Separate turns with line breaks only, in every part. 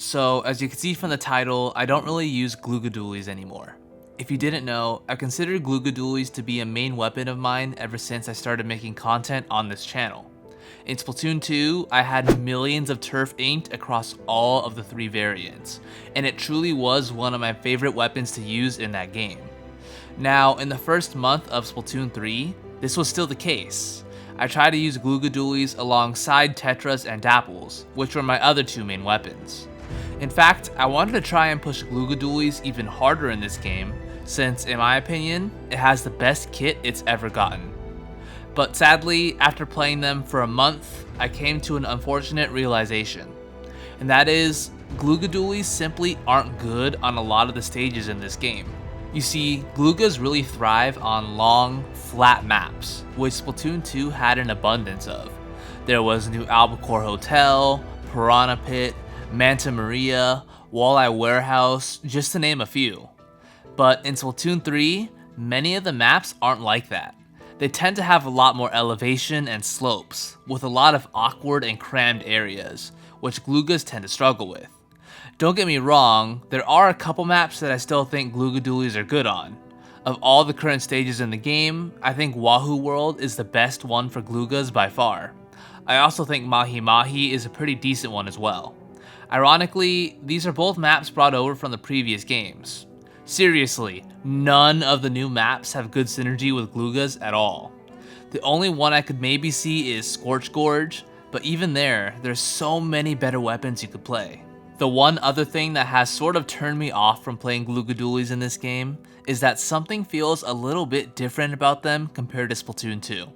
So, as you can see from the title, I don't really use Glooga Dualies anymore. If you didn't know, I've considered Glooga Dualies to be a main weapon of mine ever since I started making content on this channel. In Splatoon 2, I had millions of turf inked across all of the 3 variants, and it truly was one of my favorite weapons to use in that game. Now, in the first month of Splatoon 3, this was still the case. I tried to use Glooga Dualies alongside Tetras and Dapples, which were my other 2 main weapons. In fact, I wanted to try and push Glooga Dualies even harder in this game, since in my opinion, it has the best kit it's ever gotten. But sadly, after playing them for a month, I came to an unfortunate realization. And that is, Glooga Dualies simply aren't good on a lot of the stages in this game. You see, Gloogas really thrive on long, flat maps, which Splatoon 2 had an abundance of. There was New Albacore Hotel, Piranha Pit, Manta Maria, Walleye Warehouse, just to name a few. But in Splatoon 3, many of the maps aren't like that. They tend to have a lot more elevation and slopes, with a lot of awkward and crammed areas, which Gloogas tend to struggle with. Don't get me wrong, there are a couple maps that I still think Glooga Dualies are good on. Of all the current stages in the game, I think Wahoo World is the best one for Gloogas by far. I also think Mahi Mahi is a pretty decent one as well. Ironically, these are both maps brought over from the previous games. Seriously, none of the new maps have good synergy with Gloogas at all. The only one I could maybe see is Scorch Gorge, but even there's so many better weapons you could play. The one other thing that has sort of turned me off from playing Glooga Dualies in this game is that something feels a little bit different about them compared to Splatoon 2.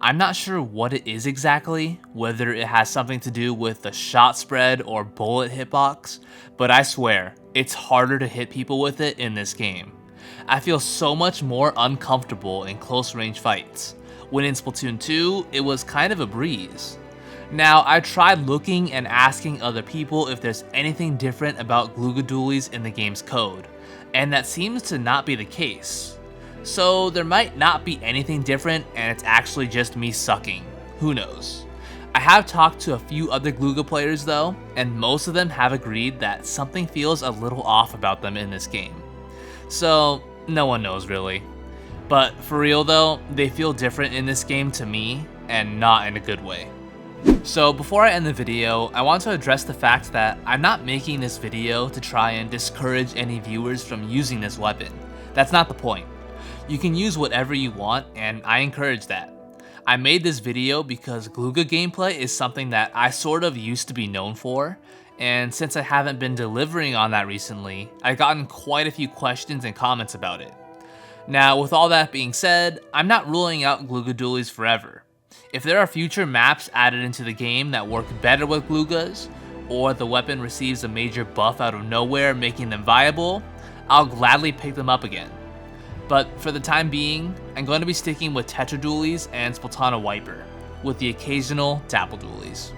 I'm not sure what it is exactly, whether it has something to do with the shot spread or bullet hitbox, but I swear, it's harder to hit people with it in this game. I feel so much more uncomfortable in close range fights, when in Splatoon 2, it was kind of a breeze. Now, I tried looking and asking other people if there's anything different about Glooga Dualies in the game's code, and that seems to not be the case. So there might not be anything different and it's actually just me sucking. Who knows? I have talked to a few other Glooga players though, and most of them have agreed that something feels a little off about them in this game. So no one knows really. But for real though, they feel different in this game to me, and not in a good way. So before I end the video, I want to address the fact that I'm not making this video to try and discourage any viewers from using this weapon. That's not the point. You can use whatever you want, and I encourage that. I made this video because Glooga gameplay is something that I sort of used to be known for, and since I haven't been delivering on that recently, I've gotten quite a few questions and comments about it. Now, with all that being said, I'm not ruling out Glooga Dualies forever. If there are future maps added into the game that work better with Gloogas, or the weapon receives a major buff out of nowhere making them viable, I'll gladly pick them up again. But for the time being, I'm going to be sticking with Tetra Dualies and Splatana Wiper, with the occasional Dapple Dualies.